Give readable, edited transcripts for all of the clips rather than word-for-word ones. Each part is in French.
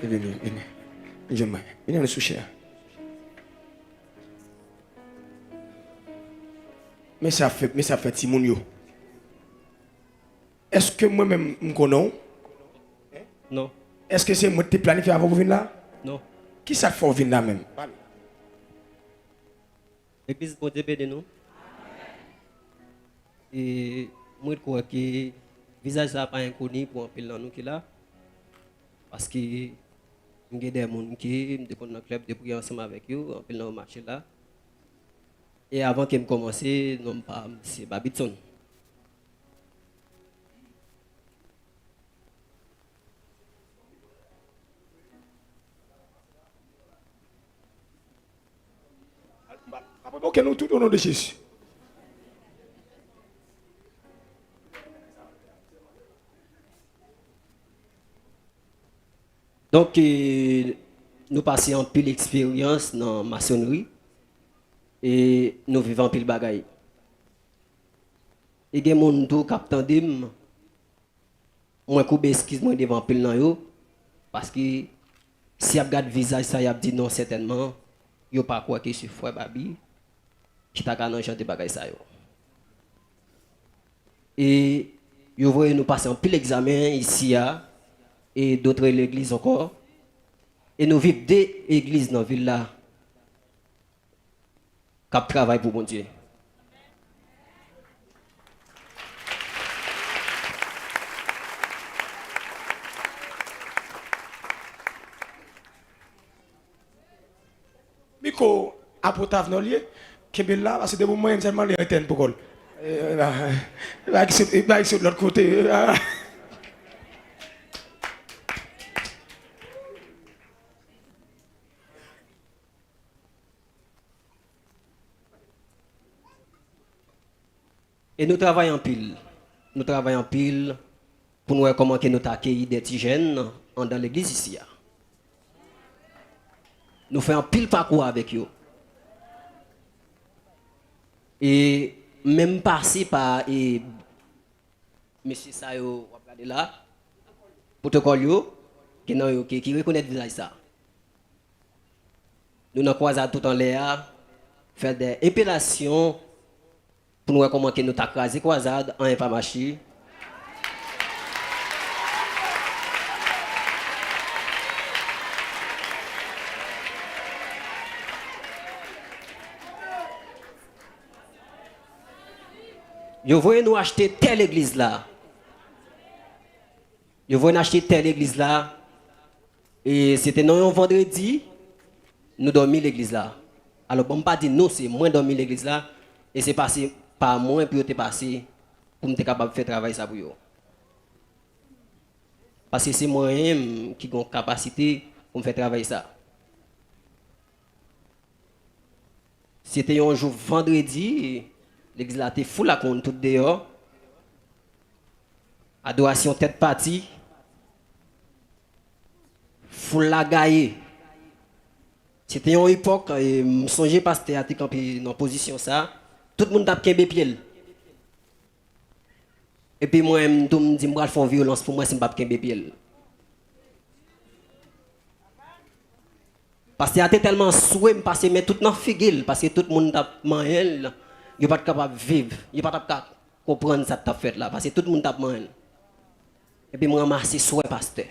Venez. Venez le soucher. Mais ça fait Timon yo. Est-ce que moi-même me connais? Non. Est-ce que c'est moi qui planifié avant de venir là? Non. Qui ça fait venir là même? L'église pour de nous. Et moi je crois que le visage n'a pas inconnu pour un peu dans nous qui là. Parce que il y a des gens qui sont dans le club de prier ensemble avec eux, un peu dans le marché là. Et avant que je commence, non pas c'est Babitson. Ok, nous tout au nom de Jésus. Donc, nous passons en pile expérience dans la maçonnerie et nous vivons en pile bagaille. Et il y a des gens qui attendent, moi, je excuse-moi devant pile dans eux, parce que si je regarde le visage, ça y a dit non, certainement, il n'y a pas quoi que je suis frère Babi, qui t'a gagné chanter bagaille ça. Et vous voyez, nous passons en pile examen ici, et d'autres l'église encore. Et nous vivons des églises dans la ville là qui travaillent pour mon Dieu. Miko, apôtre Avnolier, qui est là, parce que de moi, seulement les éteindre pour qu'on. Il va de l'autre côté. Et nous travaillons en pile. Nous travaillons en pile pour nous voir comment nous accueillons des petits jeunes dans l'église ici. Nous faisons un pile parcours avec eux. Et même passer par monsieur Sayo, regardez là, protocole qui reconnaît le visage ça. Nous nous croisons tout en l'air, faire des épilations pour nous voir comment nous avons crasé croisade en infamachi. Vous voyez nous acheter telle église là. Vous voyez nous acheter telle église là. Et c'était non un vendredi, nous dormons l'église là. Alors bon pas dire non, c'est moi dormi l'église là. Et c'est passé par moi puis t'es passé pour me capable de faire travail ça pour vous. Parce que c'est moi-même qui ai capacité pour me faire travailler ça. C'était un jour vendredi, l'église là était full à compte tout dehors. Adoration tête partie. Full la gaille. C'était une époque, je me songeais pas c'était à dans position ça. Tout le monde a bien pied. Et puis moi, je me dis, je vais faire violence pour moi si je ne pas bien pied. Parce que c'était tellement souhait, parce que mais tout dans figure, parce que tout le monde a mangé, il n'est pas capable de vivre, il n'est pas capable de comprendre ça que tu as fait là, parce que tout le monde a mangé. Et puis moi, je ramasse souhait pasteur.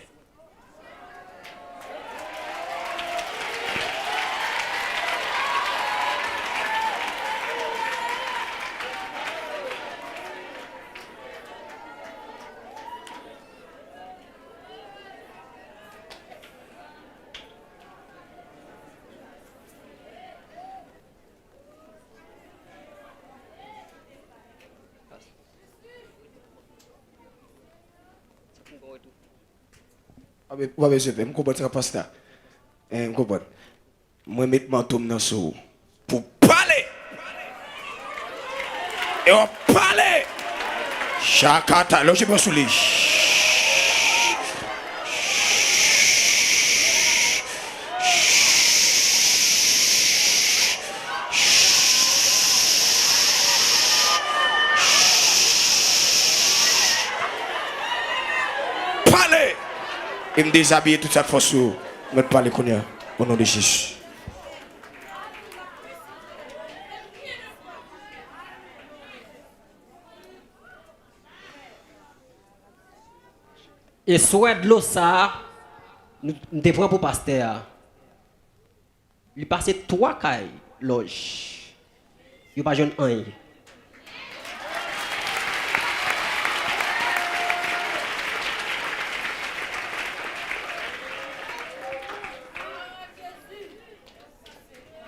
Ouais, je comprends ça, pasteur. Je comprends. Moi, je mets mon tombe dans ce pour parler. Et on parle. Chakata, là, je me souviens. Et me déshabiller toute cette force. Je vais te parler au nom de Jésus. Et soit de l'eau ça, nous devons pour pasteur. Il passe 3 cailles loge. Il pas jeune un.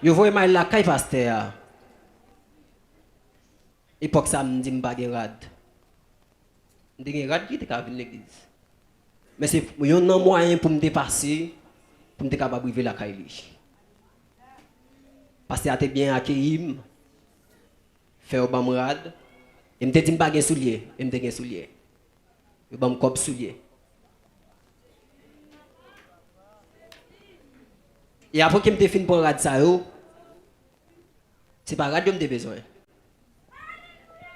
Yo voye mal la caille pasteur. Époque ça me dit m'pa gen rad. M'te gen rad qui te ka venir l'église. Mais c'est un moyen pour me dépasser pour me capable vivre la caille li. Pasteur a été bien accueilli, fait au bam rad, et me dit m'pa gen soulier, et me gen soulier. Yo bam cop soulier. Et après que me fin pour rad ça yo, c'est pas radio me besoin.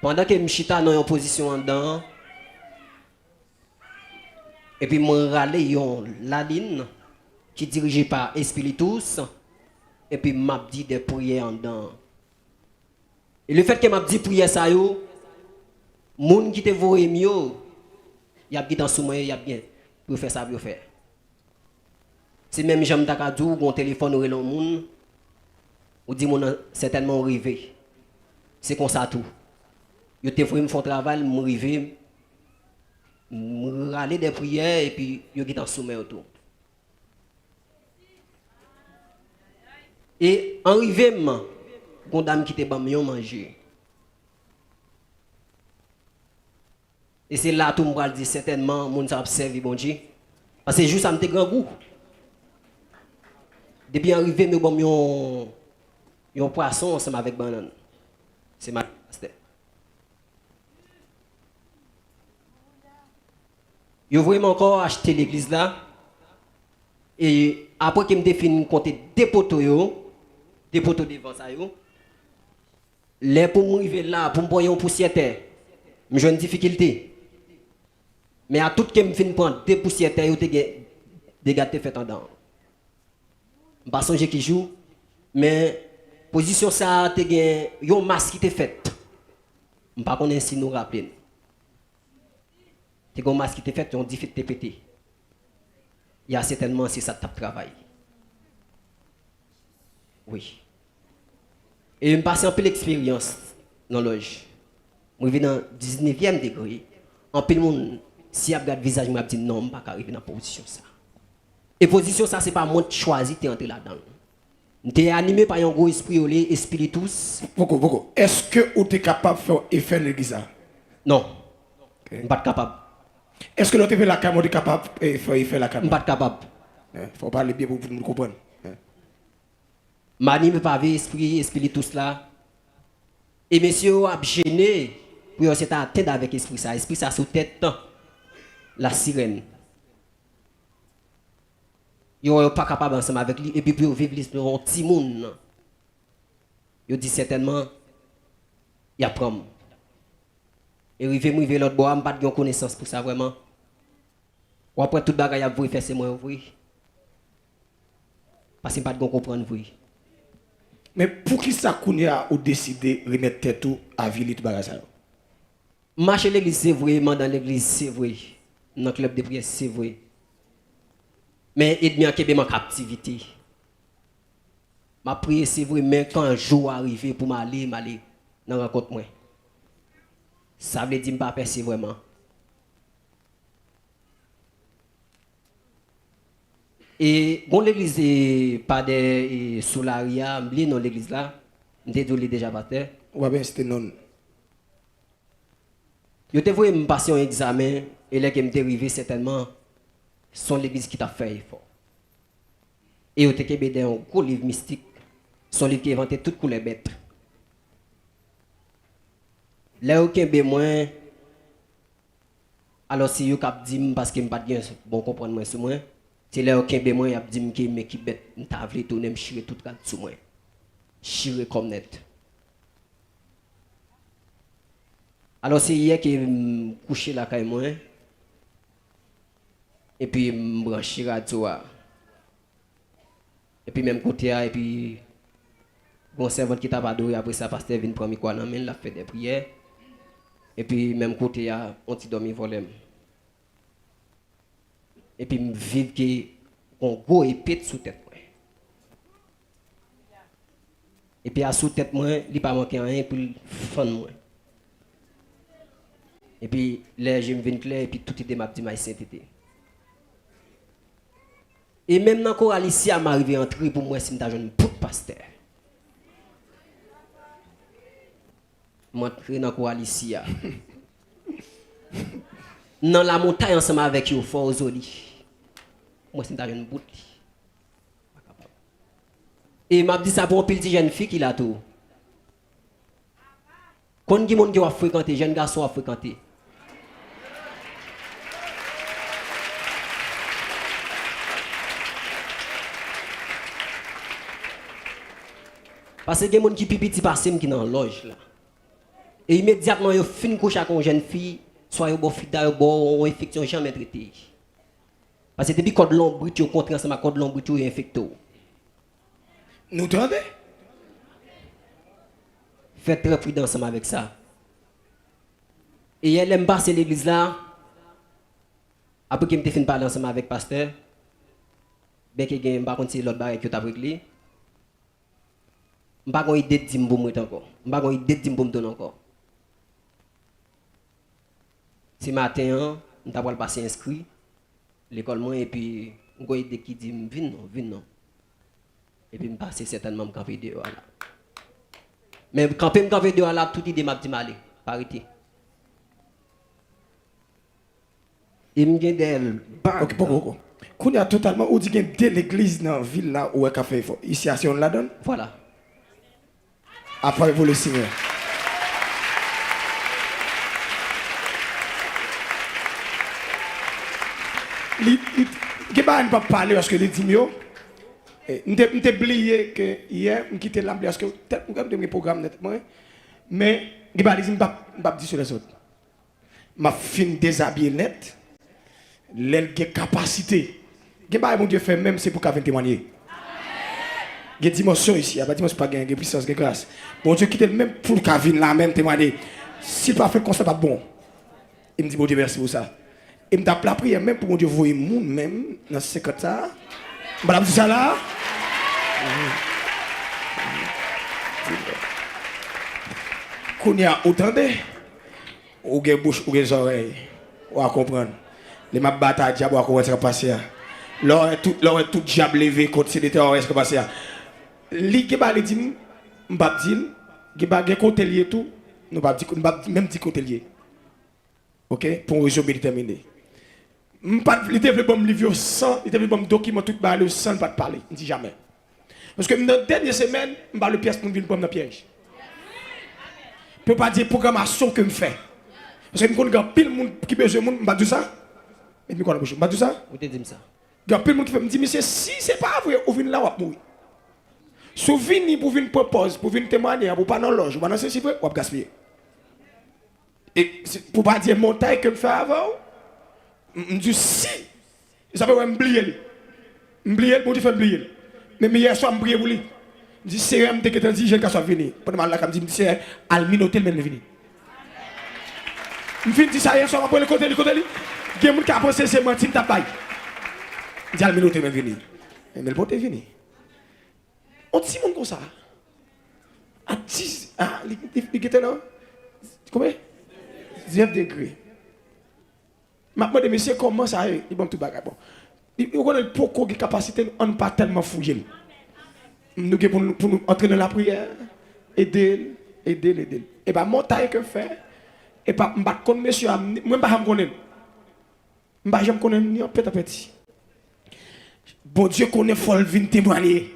Pendant que je suis dans une position en dedans, et puis je râle la ligne qui est dirigée par Espiritus, et puis je dit des prières en dedans. Et le fait que je dit prières ça yo, moun qui te voye mieux, y a bien dans sous moi, y a bien pour faire ça pour faire. Si même j'aime takadou, mon téléphone ou le moun, ou dit mon certainement arrivé. C'est comme ça tout. Yo te voye me font travail, me river, me râler des prières et puis yo qui t'en soumet autour. Et en river gon dame qui te ba mieux manger. Et c'est là tout me va dire certainement moun ça observe bon Dieu. Parce que juste ça me te grand goût. Depuis arrivé me bon yon poisson ensemble avec banane. C'est ma pasteur. Yo vraiment encore acheter l'église là et après qu'il me définit compter des poteaux devant ça yo. Les pour m'arriver là pour me prendre une poussière terre. J'ai une difficulté. Mais à tout que me fin prendre des poussières terre yo te des gâteaux fait en dedans. Pas songer qui joue mais position ça te gen yon masque qui te fait. M'pas connait si nous rappeler. Te gon masque qui te fait on dit fait te péter. Il y a certainement si ça tape travail. Oui. Et me passe un peu l'expérience dans loge. Moi vivre dans 19e degré. En peu monde si a regarde visage m'a dit non, pas arriver dans position ça. Et position ça c'est pas moi qui choisi t'es entrer là-dedans. T'es animé par un gros esprit olé, espiritus. Beaucoup. Est-ce que vous êtes capable de faire effet l'église? Non. Okay. Pas capable. Est-ce que l'autre fait la cam, on est capable de faire effet la cam? Pas capable. Il faut parler bien pour nous comprendre. M'anime par espiritus là. Et monsieur a gêné pour s'être atteint avec esprit ça. Esprit ça sous tête la sirène. Yo pas capable ensemble avec lui et puis pour vivre l'histoire un petit monde. Yo dit certainement il y a prom. Et rive l'autre bois, pas de connaissance pour ça vraiment. Ou après toute bagaille a vous faire c'est moi ouvrir. Parce que pas de comprendre vous. Mais pour qui ça Kounia ou décidé de remettre tête tout à ville tout bagage ça? Marcher l'église c'est vrai, dans l'église c'est vrai. Dans le club de prière c'est vrai. Mais il y a en captivité. Ma prière c'est vrai mais quand un jour arrivé pour m'aller dans rencontre moi. Ça veut dire pas passer vraiment. Et bon l'église est pas des solaria, m'li dans l'église là, désolé déjà batteur. Ouais ben c'était non. Yo te voyé me passer un examen et là que me dérivé certainement son l'église qui t'a fait effort. Et yo te kebe dans un gros livre mystique, son livre qui inventait toutes couleurs bêtes. Là où kebe moins alors si yo cap dit parce que me pas bien bon comprendre moi sur moi. C'est là où kebe moins y a dit que me qui bête m'ta vle tourner me chirer tout cadre sur moi. Chirer comme net. Alors c'est hier que couché là caille moi. Et puis, je branche radio. Et puis, même côté, et puis, bon servante qui t'a pas adoré, après ça, pasteur vient prendre quoi dans main, la fait des prières. Et puis, même côté, on t'y dormi volem. Et puis, je vive que on go épée sous tête. Et puis, à sous tête, moi, il n'y a pas manqué rien pour le fendre moi. Et puis, là, je me viens clair, et puis tout était m'a dit, ma sainteté. Et même dans le choral ici, à m'arriver à entrer pour moi, si je suis un bon pasteur. Je suis dans le choral ici. Dans la montagne, ensemble avec vous, fort aux oli. Moi, si je suis un bout. Et m'a dit ça pour une petite jeune fille qui l'a tout. Quand il y a des gens qui ont fréquenté, jeunes garçons ont fréquenté. Parce que il y a des gens qui pipi passent qui dans la loge là. Et immédiatement ils fin coucher avec une jeune fille, soit ils bon fida, bon infection jamais traité. Parce que depuis code l'ombre, tu contre ensemble code l'ombre tu infecté. Nous entendez? Faites très prudent ensemble avec ça. Et elle aime passer l'église là. Après que je fin parler ensemble avec le pasteur, bien que je par contre c'est l'autre barrière que tu as réglé. Je n'ai pas idée de dire que encore. Je n'ai pas idée de dire que encore. Ce matin, je vais passer inscrit l'école moi et puis je vais idée qui dit viens non. Et puis je passe certainement quand vidéo là. Mais quand je me vidéo là, tout idée m'a dit aller, parité. Et me gagne d'elle. OK, pourquoi? Quand il y a totalement où dit qu'il y a l'église dans la ville là où il y a café ici à on la donne. Voilà. Après vous le Seigneur. Je ne peux pas parler parce que les dimios. Je t'ai oublié que hier, je quitté l'ambiance parce que je suis programme nettement. Mais je ne peux pas dire sur les autres. Je suis déshabillé net. L'aile qui capacité. Je ne mon Dieu fait même c'est pour qu'il témoigner. Il y a des dimensions ici, il y a des dimensions pas de puissance, de grâce. Bon Dieu quitte même pour qu'il vienne là même témoigner. S'il ne fait pas constat pas bon. Il me dit bon Dieu merci pour ça. Il me tape la prière même pour mon Dieu voir monde même dans ce secret ça. Madame dit ça là. Qu'on y a entendez ou gen bouche ou gen oreilles ou à comprendre. Les ma bataille diable à comment ça passer. L'aurait tout diable levé contre ces terroristes ça passer. Li ki ba li dit m'pa dire, ki ba gen côté lié tout, nous pas dire même dit côté lié. OK pour résumer déterminé. M'pas li développer bon livre sans, il développer bon document tout ba le sans pas parler, on dit jamais. Parce que dans dernière semaine, m'pa le pièce pour venir prendre dans piège. Je peux pas dire programmation que me fait. Parce que me connais pile monde qui besoin monde, m'pa dire ça. Et me connais m'pa dire ça. Vous te dites ça. Gars pile monde qui fait me dit monsieur si c'est pas vrai, ou vinn là ou mourir. Si vini pour venir propose, pour venir témoigner, pour pas dans loge, pour dans ce chiffre, ou gaspiller. Et pour pas dire montagne que me fait avant, me dit si, ça veut m'oublier. M'oublier, pour dire faire oublier. Mais hier soir m'oublier pour lui. Me dit c'est même que t'as dit je soit venu. Pendant là comme dit c'est alminotel même venu. Me fin dit ça hier soir après le côté lui. Gen moun qui a pensé c'est menti t'a bail. Dit alminotel même venu. Mais le pote est venu. On dit mon comme ça. À 10, il était là. Combien 19 degrés. Maintenant, monsieur, comment ça est? Il va tout bagarre. Il connaît pourquoi il capacité, on pas tellement fouillé. Nous pour nous entrer dans la prière, aider. Et bien, mon taille que fait, et pas, je ne connais pas monsieur, moi, je ne connais pas. Je ne connais ni un petit. Bon Dieu connaît folle vin témoigner.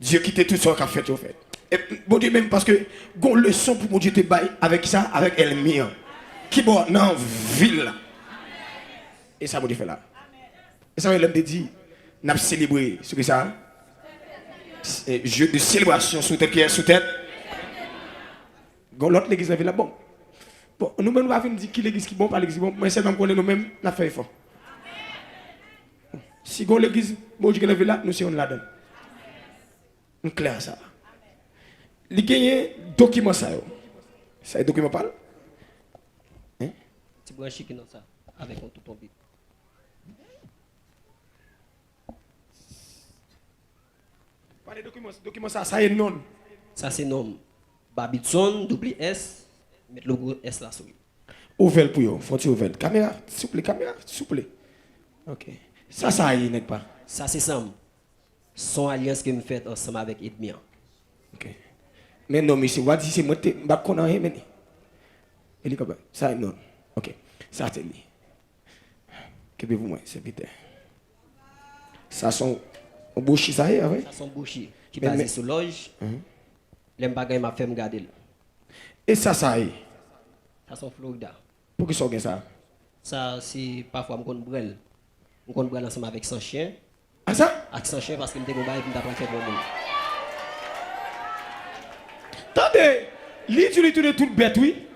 Dieu quitte tout ce qu'a fait, au fait. Et bon Dieu même parce que gon leçon pour mon Dieu te bail avec ça, avec elle mien. Qui bon dans ville. Et ça mon Dieu fait là. Et ça l'homme te dit, n'a célébré ce que ça. Jeu de célébration sous tête sous tête. Gon l'autre l'église là bon. Bon, nous même nous va venir dire qui l'église qui bon pas l'église bon, mais c'est même qu'on est nous même n'a fait effort. Si on l'église, bon Dieu qui est là, nous sommes là-dedans. On clair ça. Il y a un document ça. Ça est document parle. Hein? Tu branches qui dans ça avec un tout ton bit. Pas de document ça, ça est non. Ça c'est nom. Babitson, double S, mettre le gros S là sur lui. Ouvert pour vous, faut-il ouvert. Caméra, s'il vous plaît, caméra, s'il vous plaît. Ok. Ça y est, n'est-ce pas? Ça c'est Sam. Son alliance que me fait ensemble avec Edmia. Ok. Mais non, monsieur, what c'est moi, je ne sais pas rien, mais. Il est comme ça, non. Ok. Ça, c'est lui. Qu'est-ce moi, c'est Peter. Ça, son bouchi, ça y est, oui? Ça son bouchi, qui est basé sur loge. L'aime bagay m'a fait me garder. Et ça y est? Ça son Florida. Pour qui ça gagne ça? Ça, c'est parfois je brûle. Je brûle ensemble avec son chien. Ah ça? Avec son chien parce qu'il me dit que je vais faire bon monde. Attendez, l'utilité toute bête, oui.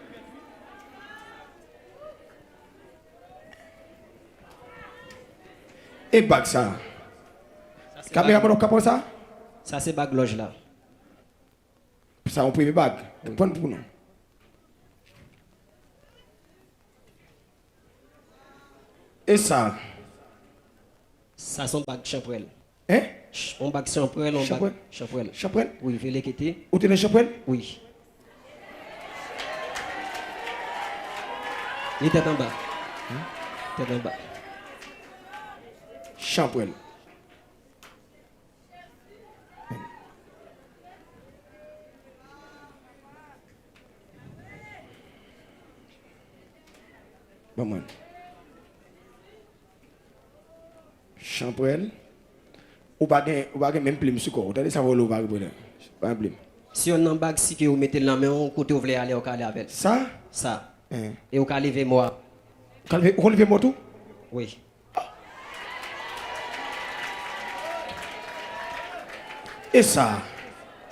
Et bag ça. Caméra, mon capot ça? Ça, c'est bag loge là. Ça, on peut bag. Prends pour nous. Et ça? Ça, c'est un bag champrel. Hein? Un bag champrel, un bag champrel. Champrel? Oui, je l'ai quitté. Où tu es champrel? Oui. Il était en bas. Il était en bas. Champrel. Bon, Champrel. Ou pas même plume sur corps. Attendez, ça va le bag. Pas un plume. Si on a un bag, si vous mettez la main, on côté vous voulez aller au calé avec. Ça? Ça. Et au calé avec moi. On lever moi tout? Oui. Et ça?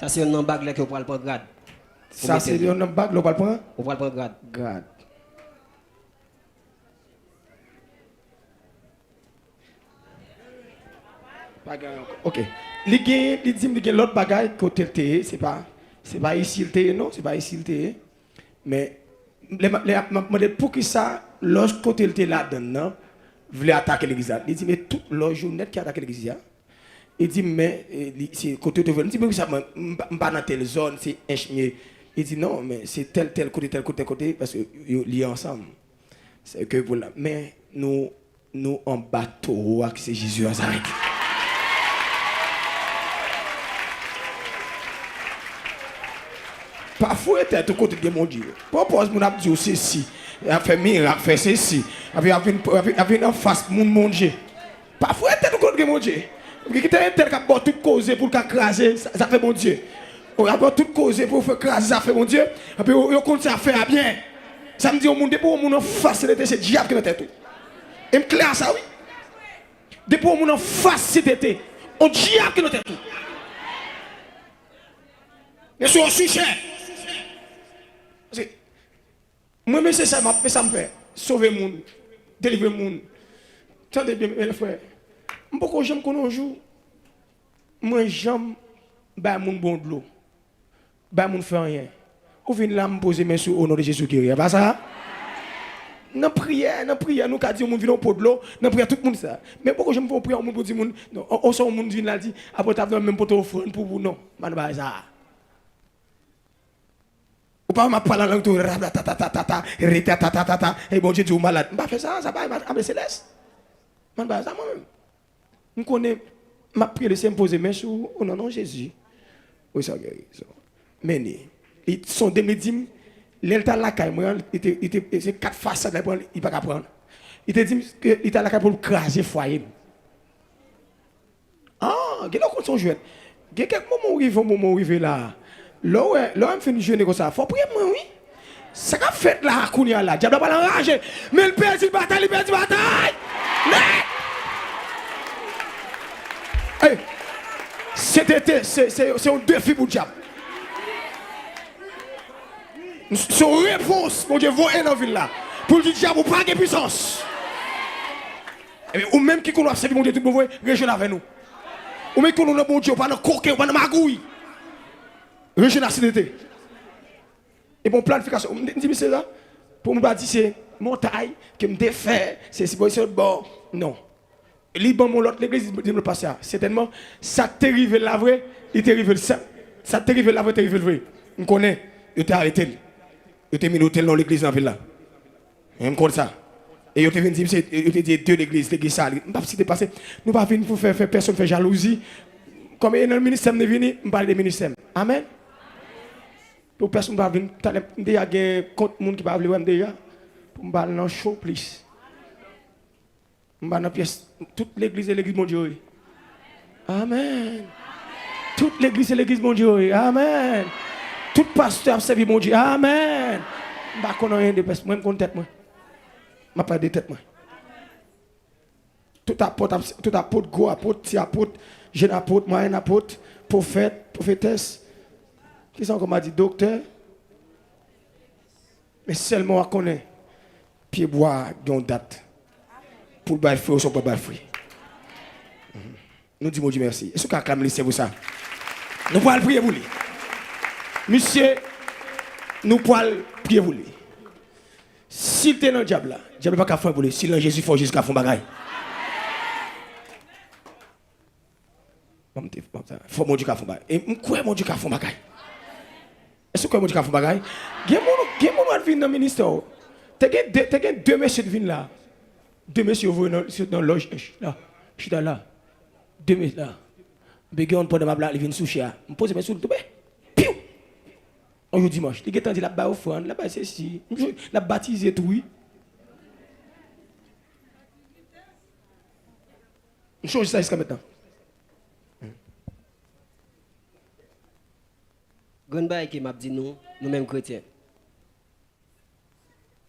Ça, c'est un bag là que vous pouvez prendre grade. Ça, c'est un bag, là, on va le prendre? Vous pouvez prendre grade. Grade. Ok. Les gars, ils disent que l'autre bagaille côté le c'est pas ici le non, c'est pas ici le mais pour que ça l'autre côté le là-dedans voulait attaquer l'église. Il dit mais toute l'autre journée qui attaque l'église. Il dit mais c'est côté de il dit mais ça pas dans telle zone, c'est inchmier. Il dit non mais c'est tel côté parce que ils liés ensemble. C'est que pour là mais nous en bateau avec c'est Jésus à s'arrêter. Parfois, tu es au côté de mon Dieu. Propose mon abdi ceci. Il a fait miracle, fait ceci. Il a fait en face mon Dieu. Parfois, tu es au côté de mon Dieu. Parce que tu es tel qui a toute cause pour craser, ça fait mon Dieu. Il a toute cause pour faire craser, ça fait mon Dieu. Et puis, il continue à faire bien. Ça me dit au monde, pour mon en face, c'est diable qui est tête. Et me clair ça, oui. Depuis mon en face, c'était un diable qui est tête. Mais c'est un sujet. Moi, c'est ça, je fais ça, me fait sauver le monde, délivrer le monde. Attendez bien, mes frères. Pourquoi j'aime qu'on joue? Moi, j'aime faire mon bon de l'eau. Bah, mon fait rien. Ou venez là me poser mes sous au nom de Jésus-Christ. Pas ça? Dans prière, nous avons dit, on vient pour de l'eau, dans prière, tout le monde ça. Mais pourquoi je me fais prier, on dit, on sort, on dit, là, dit, après, tu as même pour t'offrir pour vous, non. Man, ça. Ou pas ma parole langue tout et bon Dieu dit malade. Pas faire ça, ça va avec céleste. Man ba ça moi même. On connaît m'a prié de s'imposer mais sous au nom de Jésus. Oui ça guérit. Mais ils sont des médiums l'état la caille moi il c'est quatre façades là il pas prendre. Il te dit que il t'a la caille pour craser foyer. Ah, quel compte son jouet. Quelques moments arrivé là. Là, on fait une jeûne comme ça. Faut prier, oui. Ça qu'a fait là, Kounia là. Diable pas l'enrager. Mais le perd il bataille, Hey, c'est un défi pour le diable. Son réponse, mon Dieu, vous êtes dans la ville là. Pour le diable, vous pas de puissance. Ou même qui connaît servir mon Dieu tout bon vrai, rejoindre avec nous. Ou même qui connaît bon Dieu, pas dans coquin, pas dans magouille. Rejoindre la cité. Et pour planification, on me dit c'est ça. Pour me dire c'est montagne que me défait, c'est si bon c'est bon. Non. Liban mon l'autre l'église dit me passer certainement ça t'arrive la vraie, il t'arrive ça. Ça t'arrive la vraie, t'arrive le vrai. On connaît, il t'a arrêté. Il t'a mis l'hôtel dans l'église dans la ville là. On connaît ça. Et il t'a venu dire il t'a dit deux l'église ça. Pas si t'es passé, nous pas venir pour faire personne faire jalousie. Comme dans le ministère me venu, on parle des ministères. Amen. Pour personne va venir, déjà contre monde qui va venir déjà pour me parler dans show plus. Dans pièce toute l'église et l'église mon Dieu. Amen. Toute l'église et l'église mon Dieu. Amen. Tout pasteur a servi mon Dieu. Amen. Je ne connais rien de plus. Moi je connais tête moi. Je pas de tête moi. Tout apôtre, gros apôtre, petit apôtre, jeune apôtre, moyen apôtre, prophète, prophétesse. Qui sont comme a dit docteur. Mais seulement on connaît pied bois dans date. Pour le fruit ou son pas fruit. Nous disons Dieu merci. Est-ce qu'on acclame c'est pour ça? Nous pouvons prier pour lui. Monsieur, nous pouvons prier pour lui. S'il est dans le diable, le diable ne va pas faire pour lui. S'il est dans Jésus, il faut Jésus qui fait bagaille. Il faut mon Dieu qui fait bagaille. Et je crois mon Dieu qui fait bagaille. Est-ce que mon Dieu qui fait bagaille? Il y a des gens qui viennent dans le ministère. Tu as deux messieurs qui viennent là. Deux messieurs dans la loge. Là. Je suis là. Deux messieurs là. Je on prend ma blague, ils viennent sous chez. Je pose mes sous le tout. Piou! On joue dimanche. Il y a dit là-bas offrande, là-bas c'est si. La baptisé tout, oui. Je change ça jusqu'à maintenant. Gonba qui m'a dit nous-mêmes chrétiens.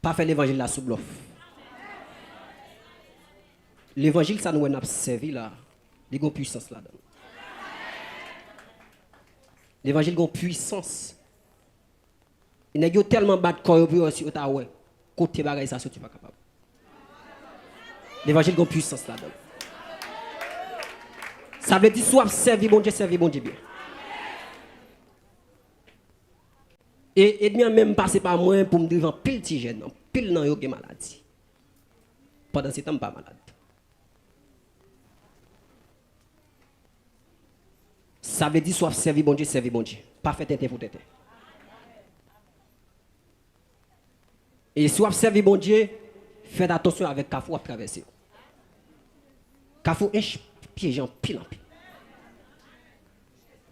Pas faire l'évangile là sous bluff. L'évangile, ça nous a servi là. Il y a une puissance là-dedans. L'évangile a une puissance. Il y a tellement bas de corps pour aussi Ottawa. Côté bagaille ça, tu pas capable. L'évangile a une puissance là-dedans. Ça veut dire soit servir bon Dieu bien. Et bien même passer par moi pour me dire pile petit jeune, pile non yo maladie. Pendant ce temps pas malade. Ça veut dire soit servir bon Dieu. Pas faire tête pour tête. Et soit servir bon Dieu, faites attention avec Kafou à traverser. Kafou est piégé en pile.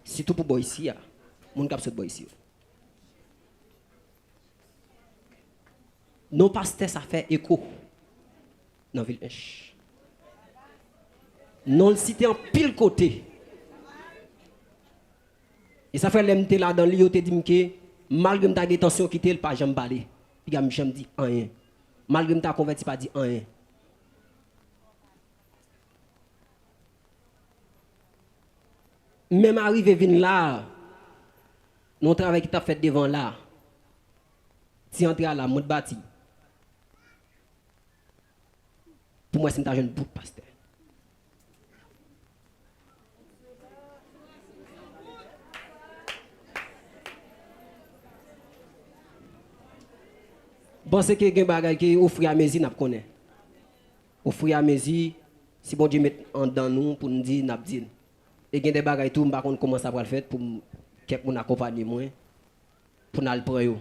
Surtout pour boy ici, mon cap saute boy ici. Nos pasteurs ça fait écho dans la ville H. Non le cité en pile côté. Et ça fait l'MT là dans l'IOT dit que malgré ta intention quitter le pas jamais parler. Puis me jamais dit rien. Malgré ta converti pas dit rien. Même arrivé vinn là, non travail qui t'a fait devant là. Si entrer là, mon bâti. Pour moi c'est un jeune bout pasteur. Bon, c'est que les bagages qui offrent à mes yeux, nous connaissons. Offrir à mes yeux, si bon Dieu met en dans nous pour nous dire, nous disons. Et il y a des bagages tout, par contre, comment ça va le faire pour quelqu'un nous accompagner moi, pour nous le prendre.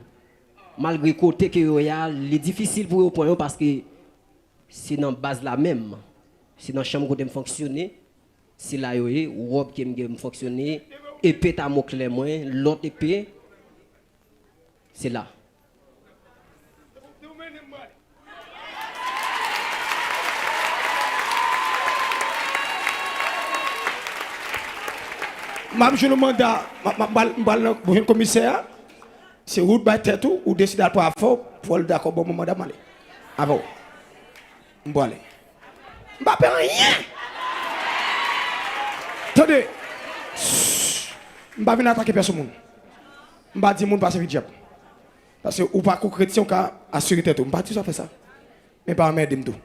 Malgré côté que il est difficile pour eux prendre parce que c'est dans la base la même. C'est dans la chambre où je fonctionne. C'est là où il robe qui me fonctionne. Épée à mon clé, l'autre épée, c'est là. Je le mandat, je commissaire, c'est route by tête ou décide à pas fort pour le d'accord bon mandat malé. Avant. Je aller. Je ne faire rien. Attendez. Je ne vais pas attaquer personne. Je ne vais pas dire que je passe vite. Parce que ou pas chrétien qui assurer tête. Je ne vais pas dire ça fait ça. Mais pas m'aider tout.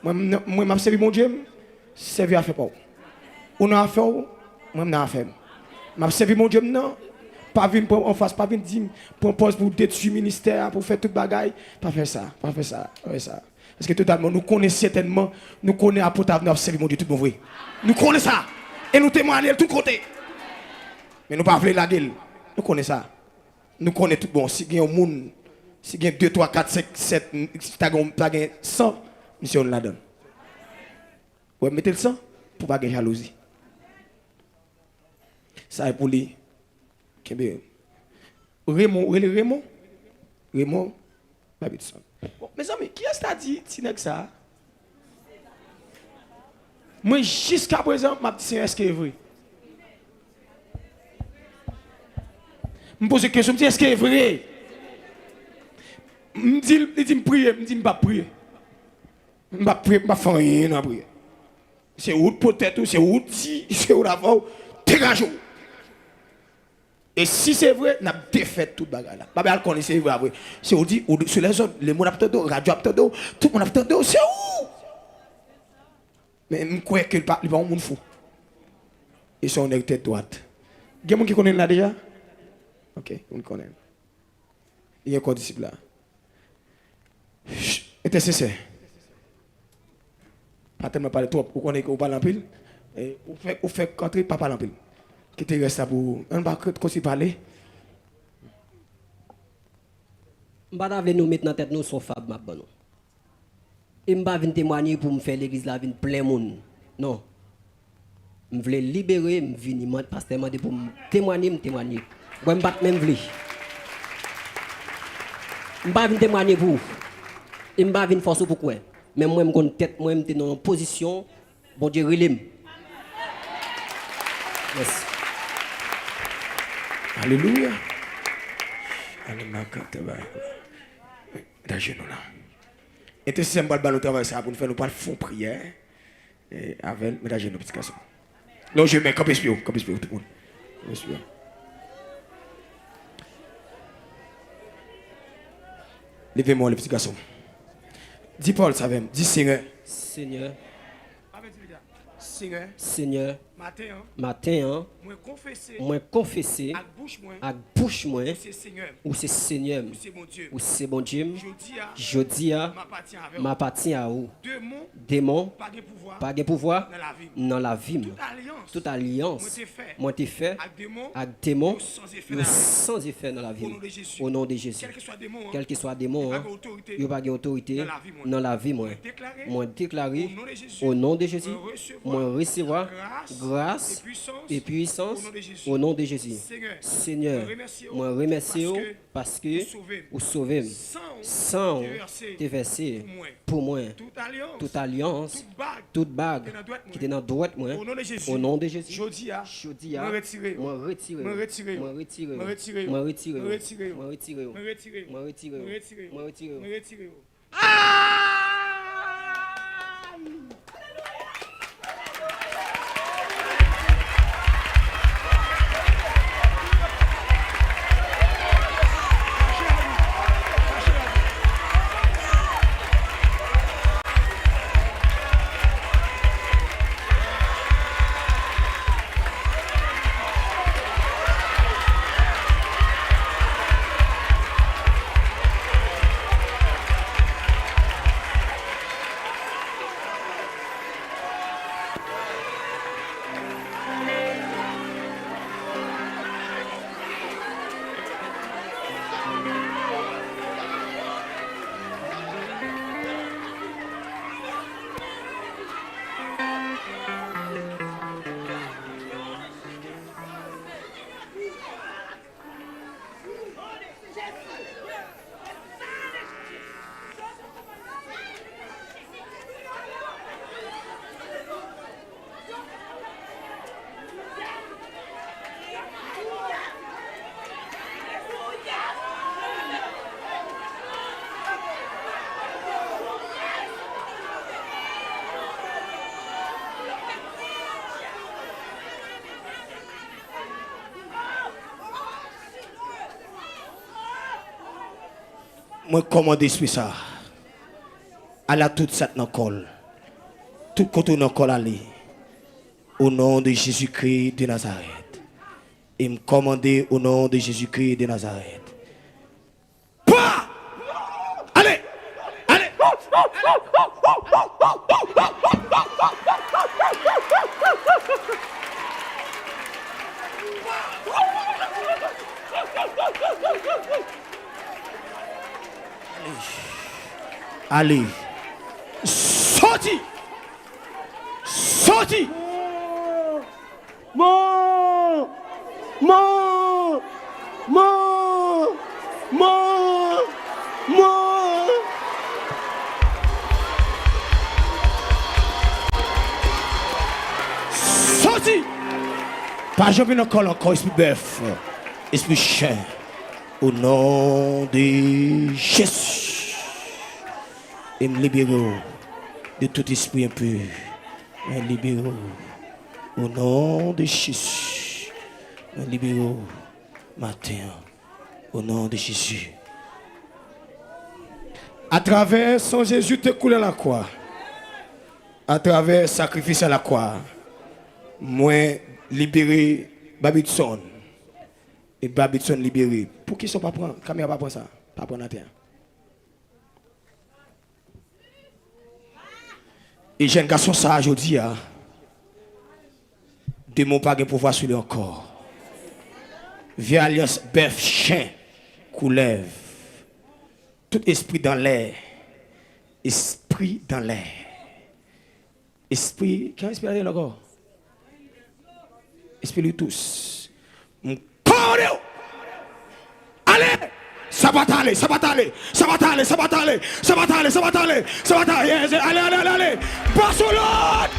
Moi, m'a servi mon Dieu, servi à faire pas. On a affaire, moi, n'a affaire. M'a servi mon Dieu, non. Pas venir en face, pas venir dire, pour un poste pour détruire le ministère, pour faire toute bagaille. Pas faire ça, pas faire ça, pas faire ça. Parce que totalement, nous connaissons certainement, nous connaissons apôtre, nous avons servi mon Dieu tout bon vrai. Nous connaissons ça. Et nous témoignons de tous côtés. Mais nous ne pouvons pas la gueule. Nous connaissons ça. Nous connaissons tout bon. Si il y a un monde, si il y a 2, 3, 4, 5, 7, si tu as 100, monsieur, on la donne. Vous mettez le 100 pour ne pas avoir jalousie. Ça est pour lui. Raymond, pas de ça. Mes amis, qui est-ce qui a dit ça? Moi, jusqu'à présent, je dis est-ce que c'est vrai? Je me pose une question, je me dis est-ce que c'est vrai? Je me dis prier, je me dis je ne vais pas prier. Je ne vais pas prier, je ne vais pas faire rien à prier. C'est où peut-être, c'est où si, c'est où d'abord, dégage-vous. Et si c'est vrai, on a défait toute bagarre là. Pas connaît c'est vrai. C'est où dit sur les autres, les monde a peut-être radio a peut-être tout le monde a peut-être c'est où? Mais je crois que le pas un monde fou. Ils sont en tête droite. Il y a des gens qui connaissent là déjà? OK, on connaît. Il y a encore disciple là. Et sincère. Pas tellement parler trop, vous connaissez qu'on parle en pile. Et vous faites rentrer pas parler en pile. Qui te reste là pour on va continuer parler. M'pa venir nous mettre dans tête nous son fab m'a bon. Et m'pa venir témoigner pour me faire l'église là venir plein monde. Non. Je voulais libérer, je venir pasteur m'a dit pour me témoigner. Moi m'pa même vle. M'pa venir témoigner pour. Et m'pa venir forcer pour quoi. Mais moi m'gon tête, moi m'étais dans une position bon Dieu relève. Yes. Alléluia. Alléluia. Dans genou là. Et c'est symbole de travail ça pour nous faire nous pas fond prière avec mais dans genou petit garçon. Là je mets comme espion tout le monde. Espion. Levez-moi les petits garçons. Dis Paul ça va, dis Seigneur. Seigneur. Seigneur. Seigneur. Matin, moi confesser avec bouche moi ou c'est Seigneur ou c'est bon Dieu. Jodi m'appartient à vous. Démon pas de pouvoir dans la vie. Toute alliance moi t'ai fait avec démon sans effet dans la vie. Au nom de Jésus. Quel que soit démon, il n'y a pas d'autorité dans la vie moi. Moi déclarer au nom de Jésus, moi recevoir grâce et puissance au nom de Jésus. Seigneur, moi remercie parce que vous sauvez sans te verser pour moi. Toute alliance, toute bague qui est dans la droite moi au nom de Jésus. Jodi a, moi retirer. Moi commande esprit ça. À la toute cette dans col. Tout côté dans col aller. Au nom de Jésus-Christ de Nazareth. Et me commander au nom de Jésus-Christ de Nazareth. Pas! Allez! Allez! Allez! Sorti! Sorti! Mort! Mort! Mort! Mort! Mort! Sorti! Pas jamais encore esprit bœuf, esprit chien. Au nom de Jésus. Et me libérer de tout esprit impur. Me libérer. Au nom de Jésus. Me libérer matin. Au nom de Jésus. À travers son Jésus te coule à la croix. À travers le sacrifice à la croix. Moi libéré Babylone. Et Babylone libéré. Pour qui ne sont pas prendre? Caméra pas prendre ça. Pas prendre la terre. Et j'ai un garçon ça aujourd'hui. Démon pas de pouvoir sur lui encore. Via alliance bœuf chien coulève. Tout esprit dans l'air. Esprit dans l'air. Esprit. Qui a esprit là encore? Esprit de tous. Allez! Ça va t'aller, ça va t'aller, ça va t'aller, ça va t'aller, ça va t'aller, ça va t'aller, ça va t'aller. Allez, allez, allez, allez. Barcelone!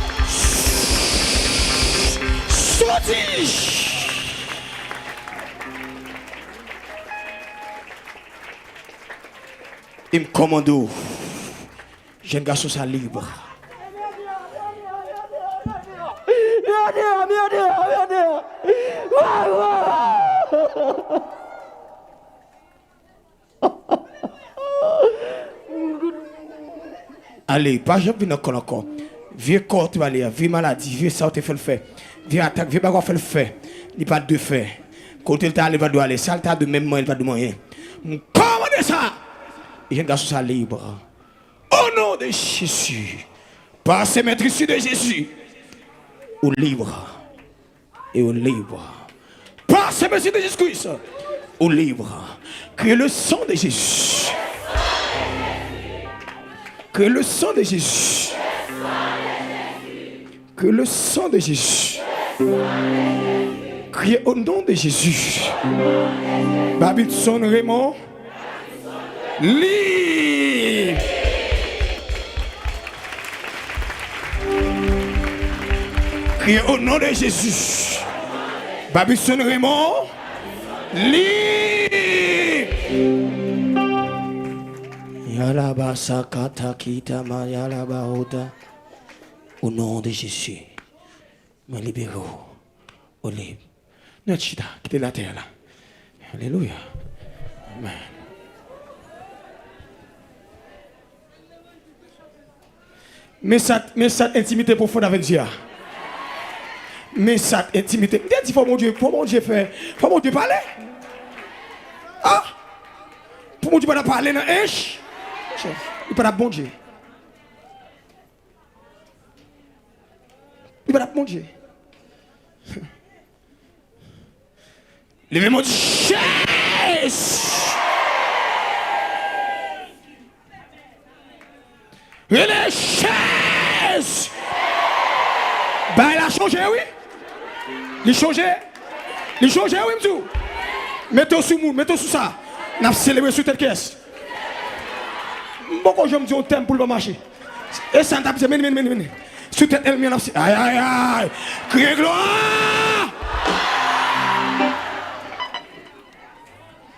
Sorti! Il me commande. Jeune garçon, ça libre. Allez, pas jamais venir encore. Vieux corps, tu vas aller, vieux maladie, vieux ça, tu fais le fait. Vieux attaque, vieux bagarre, fait le fait. Il n'y a pas de fait. Côté le temps, il va devoir aller. Ça, le temps de même moi, il va de moyen. Commandez ça! Et j'ai un garçon ça libre. Au nom de Jésus. Par ces maîtrises de Jésus. Au libre. Et au libre. Par ces maîtrises de Jésus-Christ. Au libre. Que le sang de Jésus. Que le sang de Jésus. Que le sang de Jésus. Criez au nom de Jésus. Babylone Raymond. Libre. Criez au nom de Jésus. Babylone Raymond. Libre. Yalaba sakata kita ma yalaba oda. Au nom de Jésus. Me libérez. Au libre. Notre chita, quittez la terre là. Alléluia. Amen. Mais cette intimité profonde avec Dieu. Mais cette intimité. Il faut mon Dieu faire. Faut mon Dieu parler. Ah! Pour mon Dieu pas parler dans H. Il pas bon Dieu. Il pas bon Dieu. Levez-moi du chaise. Les chaises. Ben, il a changé, oui. Il a changé. Il a changé, oui, m'dou. Mettez-vous sous nous, mettez-vous sous ça. N'a célébré sur cette caisse. Pourquoi je me dis au thème pour le marché? Et ça n'a pas dit, venez. Sur tête, elle m'a dit, aïe, aïe, aïe. Criez gloire.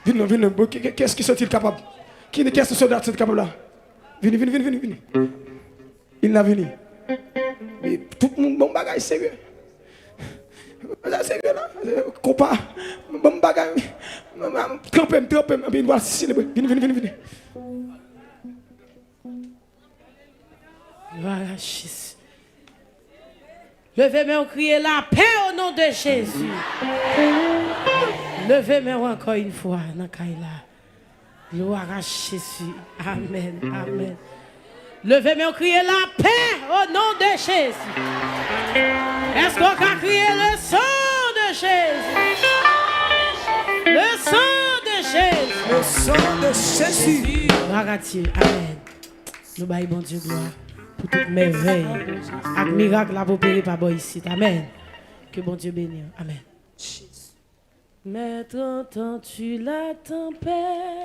Venez, qu'est-ce qui sont-ils capables? Qu'est-ce que ce soldat sont capables là? Venez. Il n'a venu. Mais tout le monde, bon bagage sérieux. C'est sérieux là. Compas, bon bagage. Trempez. Venez voir si c'est venez. Voilà, Levez-moi, criez la paix au nom de Jésus. Levez-moi encore une fois. Gloire à Jésus. Amen. Amen. Levez-moi, criez la paix au nom de Jésus. Est-ce qu'on peut crier le sang de Jésus? Le sang de Jésus. Le sang de Jésus. Gloire à Dieu. Amen. Nous baillons bon Dieu gloire pour toute merveille. Avec miracle la opéré par bon ici. Amen. Que bon Dieu bénisse. Amen. Maître, entends-tu la tempête?